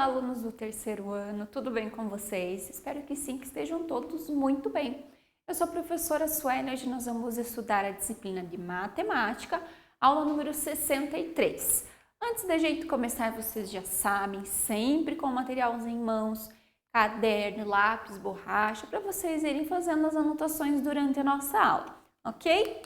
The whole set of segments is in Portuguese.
alunos do terceiro ano, tudo bem com vocês? Espero que sim, que estejam todos muito bem. Eu sou a professora Suelen e hoje nós vamos estudar a disciplina de matemática, aula número 63. Antes da gente começar, vocês já sabem, sempre com materiais em mãos, caderno, lápis, borracha, para vocês irem fazendo as anotações durante a nossa aula, ok?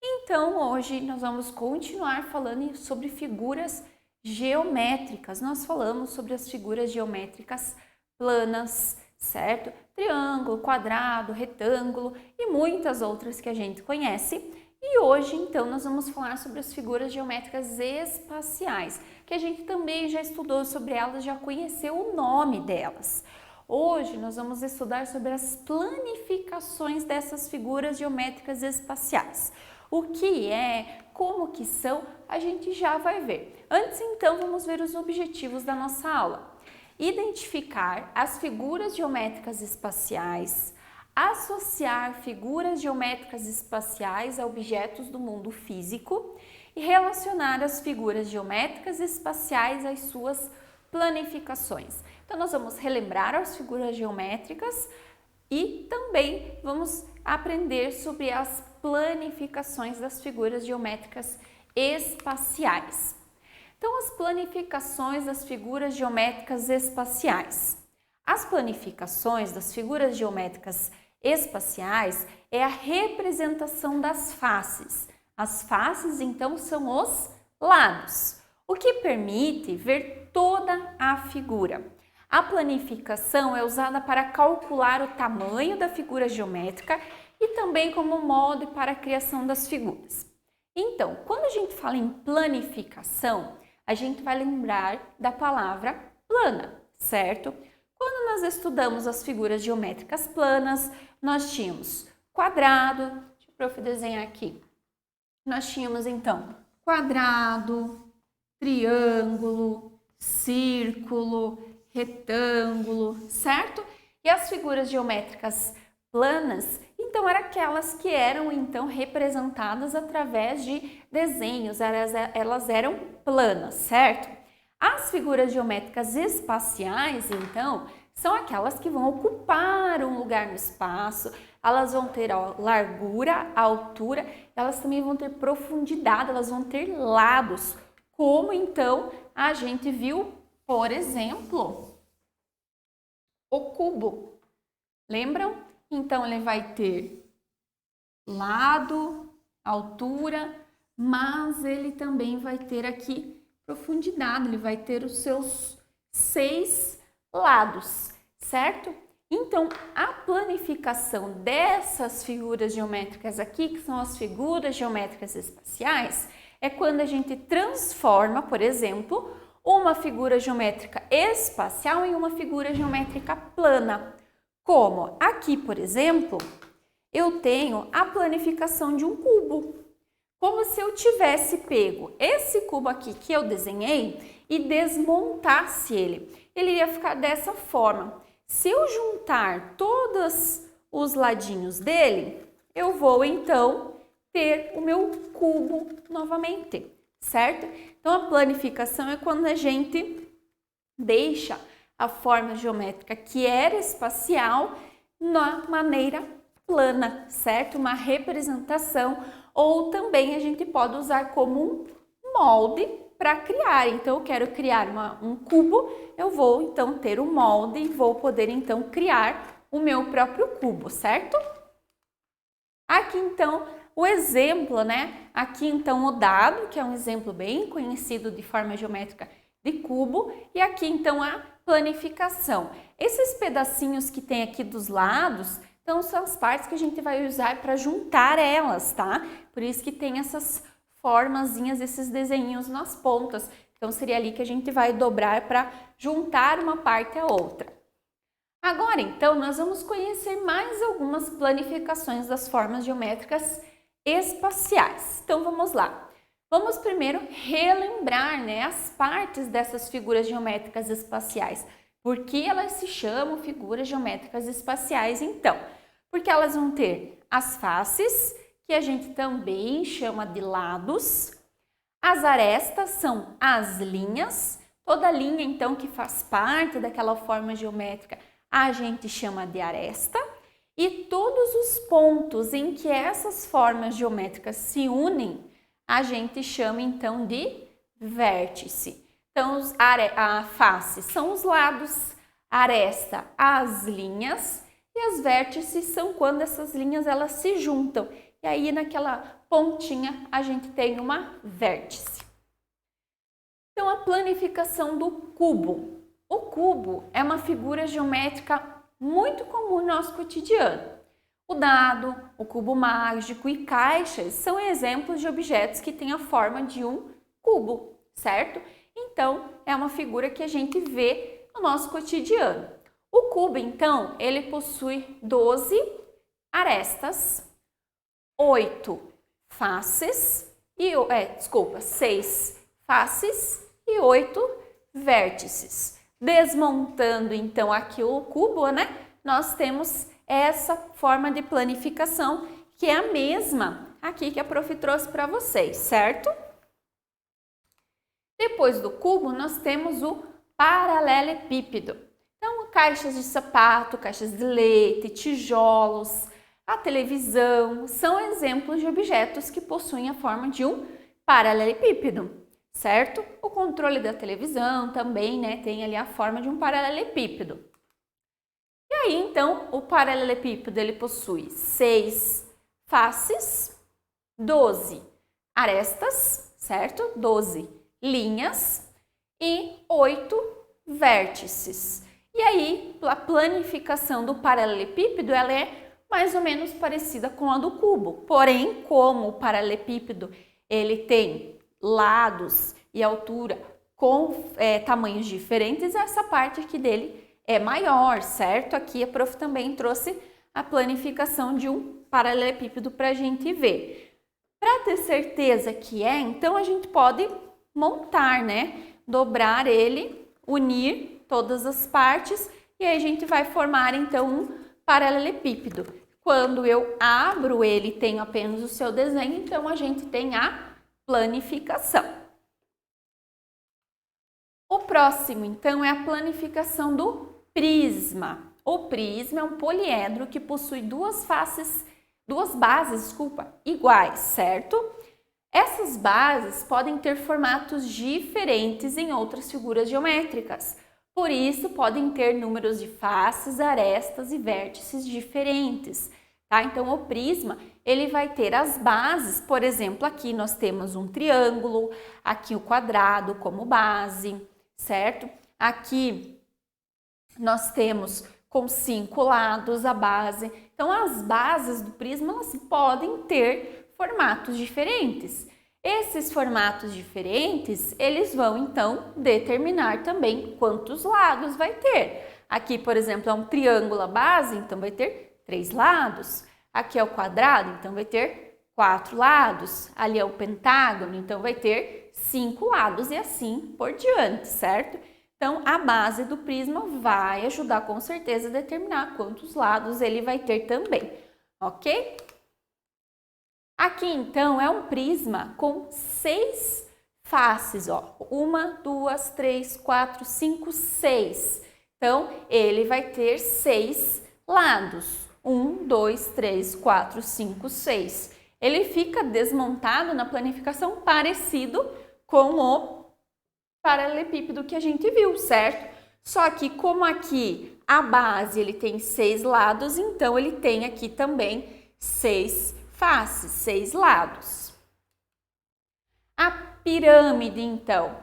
Então, hoje nós vamos continuar falando sobre figuras geométricas. Nós falamos sobre as figuras geométricas planas, certo? Triângulo, quadrado, retângulo e muitas outras que a gente conhece. E hoje, então, nós vamos falar sobre as figuras geométricas espaciais, que a gente também já estudou sobre elas, já conheceu o nome delas. Hoje nós vamos estudar sobre as planificações dessas figuras geométricas espaciais. O que é, como que são, a gente já vai ver. Antes, então, vamos ver os objetivos da nossa aula. Identificar as figuras geométricas espaciais, associar figuras geométricas espaciais a objetos do mundo físico e relacionar as figuras geométricas espaciais às suas planificações. Então, nós vamos relembrar as figuras geométricas e também vamos aprender sobre as planificações das figuras geométricas espaciais. Então, as planificações das figuras geométricas espaciais. As planificações das figuras geométricas espaciais é a representação das faces. As faces, então, são os lados, o que permite ver toda a figura. A planificação é usada para calcular o tamanho da figura geométrica e também como molde para a criação das figuras. Então, quando a gente fala em planificação, a gente vai lembrar da palavra plana, certo? Quando nós estudamos as figuras geométricas planas, nós tínhamos quadrado, deixa o prof desenhar aqui. Nós tínhamos então quadrado, triângulo, círculo, retângulo, certo? E as figuras geométricas planas, então, eram aquelas que eram então representadas através de desenhos, elas eram planas, certo? As figuras geométricas espaciais, então, são aquelas que vão ocupar um lugar no espaço, elas vão ter a largura, a altura, elas também vão ter profundidade, elas vão ter lados, como então a gente viu, por exemplo, o cubo. Lembram? Então, ele vai ter lado, altura, mas ele também vai ter aqui profundidade, ele vai ter os seus 6 lados, certo? Então, a planificação dessas figuras geométricas aqui, que são as figuras geométricas espaciais, é quando a gente transforma, por exemplo, uma figura geométrica espacial em uma figura geométrica plana. Como aqui, por exemplo, eu tenho a planificação de um cubo. Como se eu tivesse pego esse cubo aqui que eu desenhei e desmontasse ele. Ele ia ficar dessa forma. Se eu juntar todos os ladinhos dele, eu vou então ter o meu cubo novamente, certo? Então, a planificação é quando a gente deixa a forma geométrica que era espacial na maneira plana, certo? Uma representação, ou também a gente pode usar como um molde para criar. Então, eu quero criar um cubo, eu vou então ter um molde e vou poder então criar o meu próprio cubo, certo? Aqui então o exemplo, né? Aqui então o dado, que é um exemplo bem conhecido de forma geométrica de cubo, e aqui então a planificação. Esses pedacinhos que tem aqui dos lados, então são as partes que a gente vai usar para juntar elas, tá? Por isso que tem essas formazinhas, esses desenhos nas pontas. Então seria ali que a gente vai dobrar para juntar uma parte à outra. Agora, então, nós vamos conhecer mais algumas planificações das formas geométricas espaciais. Então, vamos lá. Vamos primeiro relembrar, né, as partes dessas figuras geométricas espaciais. Por que elas se chamam figuras geométricas espaciais, então? Porque elas vão ter as faces, que a gente também chama de lados. As arestas são as linhas. Toda linha, então, que faz parte daquela forma geométrica, a gente chama de aresta. E todos os pontos em que essas formas geométricas se unem, a gente chama, então, de vértice. Então, a face são os lados, a aresta, as linhas, e as vértices são quando essas linhas elas se juntam. E aí, naquela pontinha, a gente tem uma vértice. Então, a planificação do cubo. O cubo é uma figura geométrica muito comum no nosso cotidiano. O dado, o cubo mágico e caixas são exemplos de objetos que têm a forma de um cubo, certo? Então, é uma figura que a gente vê no nosso cotidiano. O cubo, então, ele possui 12 arestas, 8 faces, 6 faces e 8 vértices. Desmontando, então, aqui o cubo, né? Nós temos essa forma de planificação, que é a mesma aqui que a prof trouxe para vocês, certo? Depois do cubo, nós temos o paralelepípedo. Então, caixas de sapato, caixas de leite, tijolos, a televisão, são exemplos de objetos que possuem a forma de um paralelepípedo, certo? O controle da televisão também, né, tem ali a forma de um paralelepípedo. E aí, então, o paralelepípedo ele possui 6 faces, 12 arestas, certo? 12 linhas e 8 vértices. E aí, a planificação do paralelepípedo ela é mais ou menos parecida com a do cubo. Porém, como o paralelepípedo ele tem lados e altura com tamanhos diferentes, essa parte aqui dele é maior, certo? Aqui a prof também trouxe a planificação de um paralelepípedo para a gente ver. Para ter certeza que é, então a gente pode montar, né? Dobrar ele, unir todas as partes e aí a gente vai formar então um paralelepípedo. Quando eu abro ele e tenho apenas o seu desenho, então a gente tem a planificação. O próximo, então, é a planificação do prisma. O prisma é um poliedro que possui duas bases, iguais, certo? Essas bases podem ter formatos diferentes em outras figuras geométricas. Por isso, podem ter números de faces, arestas e vértices diferentes, tá? Então, o prisma, ele vai ter as bases, por exemplo, aqui nós temos um triângulo, aqui o quadrado como base, certo? Aqui nós temos com 5 lados a base. Então, as bases do prisma, elas podem ter formatos diferentes. Esses formatos diferentes, eles vão, então, determinar também quantos lados vai ter. Aqui, por exemplo, é um triângulo a base, então vai ter 3 lados. Aqui é o quadrado, então vai ter 4 lados. Ali é o pentágono, então vai ter 5 lados e assim por diante, certo? Então, a base do prisma vai ajudar com certeza a determinar quantos lados ele vai ter também, ok? Aqui, então, é um prisma com 6 faces, ó. 1, 2, 3, 4, 5, 6. Então, ele vai ter 6 lados. 1, 2, 3, 4, 5, 6. Ele fica desmontado na planificação parecido com o paralelepípedo que a gente viu, certo? Só que como aqui a base ele tem 6 lados, então ele tem aqui também 6 faces, 6 lados. A pirâmide, então.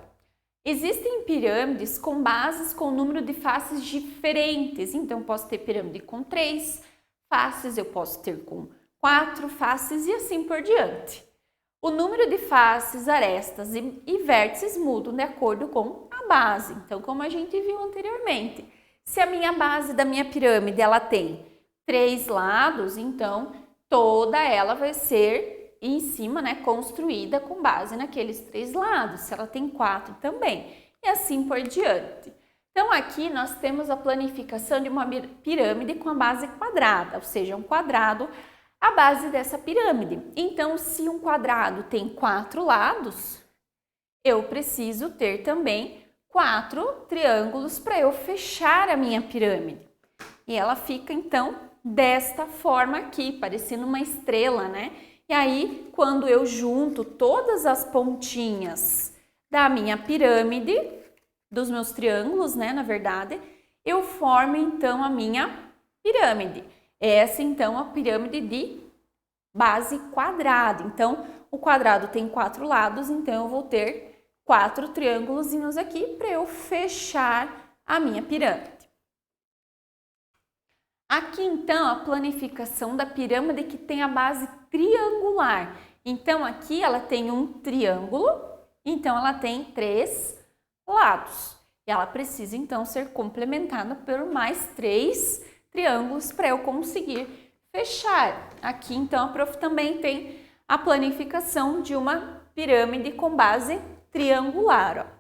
Existem pirâmides com bases com número de faces diferentes. Então, posso ter pirâmide com 3 faces, eu posso ter com 4 faces e assim por diante. O número de faces, arestas e vértices mudam de acordo com a base. Então, como a gente viu anteriormente, se a minha base da minha pirâmide ela tem 3 lados, então toda ela vai ser em cima, né, construída com base naqueles 3 lados. Se ela tem 4 também, e assim por diante. Então, aqui nós temos a planificação de uma pirâmide com a base quadrada, ou seja, um quadrado a base dessa pirâmide. Então, se um quadrado tem 4 lados, eu preciso ter também 4 triângulos para eu fechar a minha pirâmide. E ela fica, então, desta forma aqui, parecendo uma estrela, né? E aí, quando eu junto todas as pontinhas da minha pirâmide, dos meus triângulos, né, na verdade, eu formo, então, a minha pirâmide. Essa, então, é a pirâmide de base quadrada. Então, o quadrado tem 4 lados, então eu vou ter 4 triângulozinhos aqui para eu fechar a minha pirâmide. Aqui, então, a planificação da pirâmide que tem a base triangular. Então, aqui ela tem um triângulo, então ela tem 3 lados. E ela precisa, então, ser complementada por mais 3 triângulos para eu conseguir fechar. Aqui, então, a prof também tem a planificação de uma pirâmide com base triangular, ó.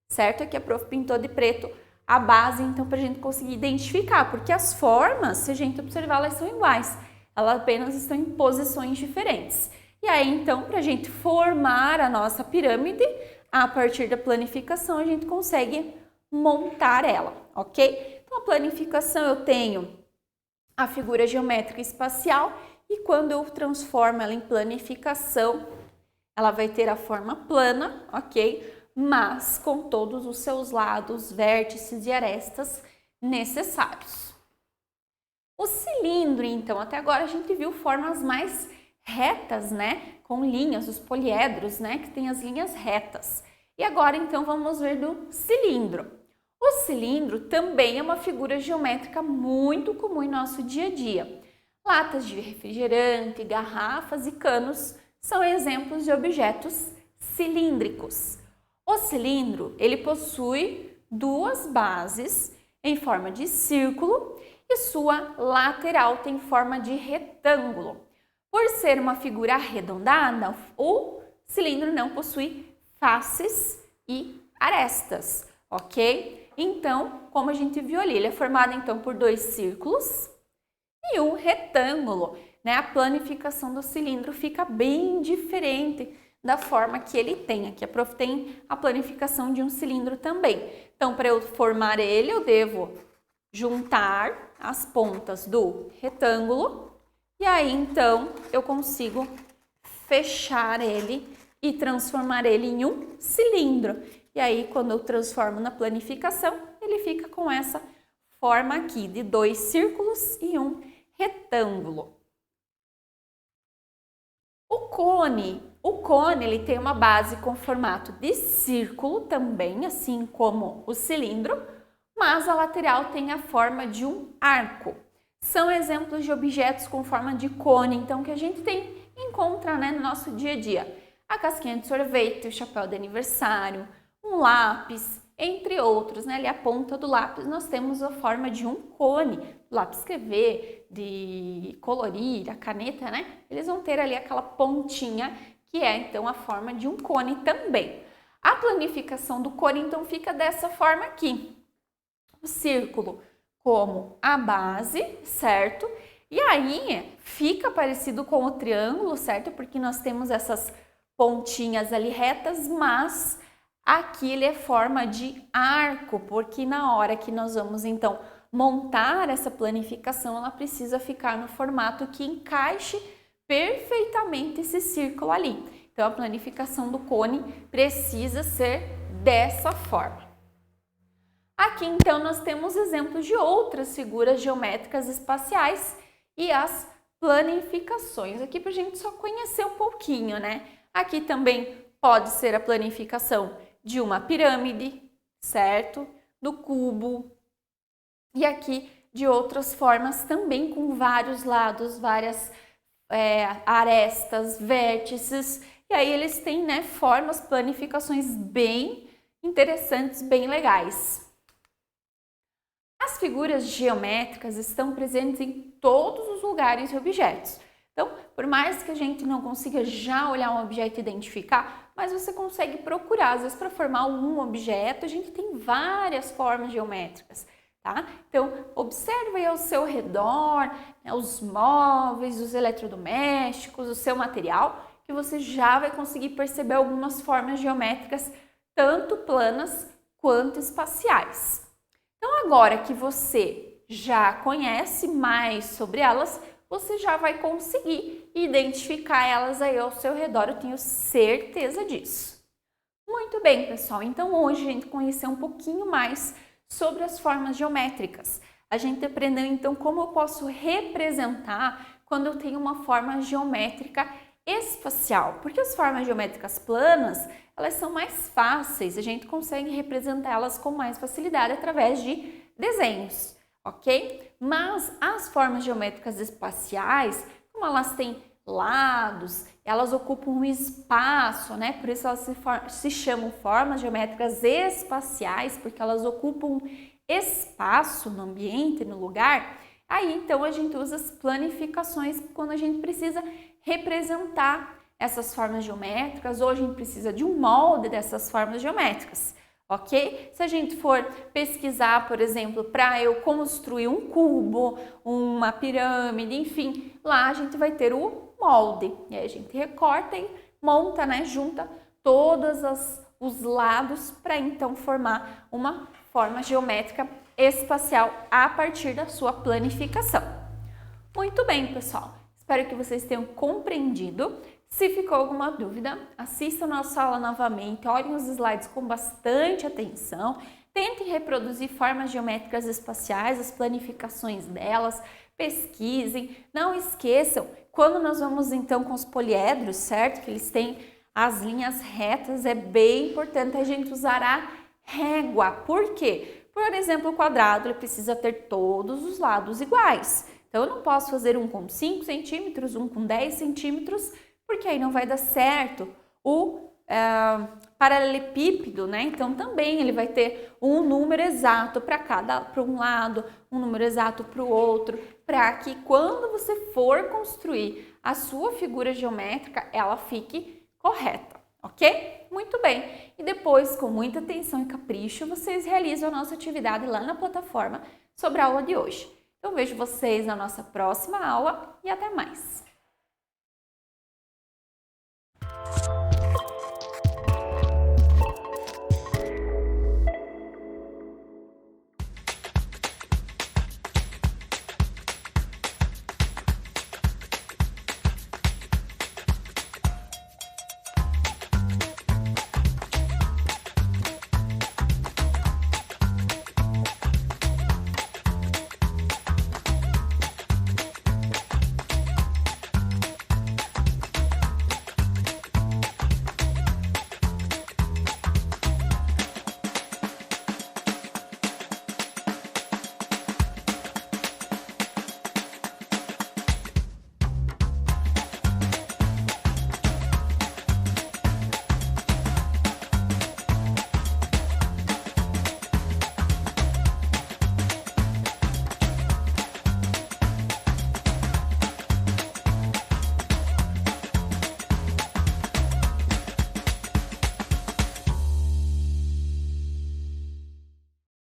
Certo? Aqui a prof pintou de preto a base, então, para a gente conseguir identificar, porque as formas, se a gente observar, elas são iguais, elas apenas estão em posições diferentes. E aí, então, para a gente formar a nossa pirâmide, a partir da planificação, a gente consegue montar ela, ok? Então, a planificação eu tenho a figura geométrica espacial e quando eu transformo ela em planificação, ela vai ter a forma plana, ok? Mas com todos os seus lados, vértices e arestas necessários. O cilindro, então, até agora a gente viu formas mais retas, né? Com linhas, os poliedros, né? Que tem as linhas retas. E agora, então, vamos ver do cilindro. O cilindro também é uma figura geométrica muito comum em nosso dia a dia. Latas de refrigerante, garrafas e canos são exemplos de objetos cilíndricos. O cilindro, ele possui 2 bases em forma de círculo e sua lateral tem forma de retângulo. Por ser uma figura arredondada, o cilindro não possui faces e arestas, ok? Então, como a gente viu ali, ele é formado então por 2 círculos e um retângulo, né? A planificação do cilindro fica bem diferente da forma que ele tem. Aqui a prof tem a planificação de um cilindro também. Então, para eu formar ele, eu devo juntar as pontas do retângulo e aí, então, eu consigo fechar ele e transformar ele em um cilindro. E aí, quando eu transformo na planificação, ele fica com essa forma aqui de 2 círculos e um retângulo. O cone ele tem uma base com formato de círculo também, assim como o cilindro, mas a lateral tem a forma de um arco. São exemplos de objetos com forma de cone, então, que a gente encontra, né, no nosso dia a dia. A casquinha de sorvete, o chapéu de aniversário, um lápis, entre outros, né? Ali a ponta do lápis nós temos a forma de um cone. O lápis escrever, de colorir, a caneta, né? Eles vão ter ali aquela pontinha que é então a forma de um cone também. A planificação do cone então fica dessa forma aqui. O círculo como a base, certo? E aí fica parecido com o triângulo, certo? Porque nós temos essas pontinhas ali retas, mas aqui ele é forma de arco, porque na hora que nós vamos então montar essa planificação, ela precisa ficar no formato que encaixe perfeitamente esse círculo ali. Então a planificação do cone precisa ser dessa forma. Aqui então nós temos exemplos de outras figuras geométricas espaciais e as planificações. Aqui para a gente só conhecer um pouquinho, né? Aqui também pode ser a planificação de uma pirâmide, certo? Do cubo. E aqui de outras formas também com vários lados, várias arestas, vértices. E aí eles têm, né, formas, planificações bem interessantes, bem legais. As figuras geométricas estão presentes em todos os lugares e objetos. Então, por mais que a gente não consiga já olhar um objeto e identificar, mas você consegue procurar, às vezes para formar um objeto, a gente tem várias formas geométricas, tá? Então, observe aí ao seu redor, né, os móveis, os eletrodomésticos, o seu material, que você já vai conseguir perceber algumas formas geométricas, tanto planas quanto espaciais. Então, agora que você já conhece mais sobre elas, você já vai conseguir identificar elas aí ao seu redor, eu tenho certeza disso. Muito bem, pessoal, então hoje a gente conheceu um pouquinho mais sobre as formas geométricas. A gente aprendeu então como eu posso representar quando eu tenho uma forma geométrica espacial, porque as formas geométricas planas, elas são mais fáceis, a gente consegue representar elas com mais facilidade através de desenhos, ok? Mas as formas geométricas espaciais, como elas têm lados, elas ocupam um espaço, né? Por isso elas se chamam formas geométricas espaciais, porque elas ocupam espaço no ambiente, no lugar. Aí então a gente usa as planificações quando a gente precisa representar essas formas geométricas, ou a gente precisa de um molde dessas formas geométricas, ok? Se a gente for pesquisar, por exemplo, para eu construir um cubo, uma pirâmide, enfim, lá a gente vai ter o molde. E aí a gente recorta e monta, né, junta todos os lados para então formar uma forma geométrica espacial a partir da sua planificação. Muito bem, pessoal. Espero que vocês tenham compreendido. Se ficou alguma dúvida, assista a nossa aula novamente, olhem os slides com bastante atenção, tentem reproduzir formas geométricas espaciais, as planificações delas, pesquisem. Não esqueçam, quando nós vamos então com os poliedros, certo? Que eles têm as linhas retas, é bem importante a gente usar a régua. Por quê? Por exemplo, o quadrado ele precisa ter todos os lados iguais. Então, eu não posso fazer um com 5 centímetros, um com 10 centímetros, porque aí não vai dar certo. O paralelepípedo, né? Então, também ele vai ter um número exato para um lado, um número exato para o outro, para que quando você for construir a sua figura geométrica, ela fique correta, ok? Muito bem. E depois, com muita atenção e capricho, vocês realizam a nossa atividade lá na plataforma sobre a aula de hoje. Eu vejo vocês na nossa próxima aula e até mais!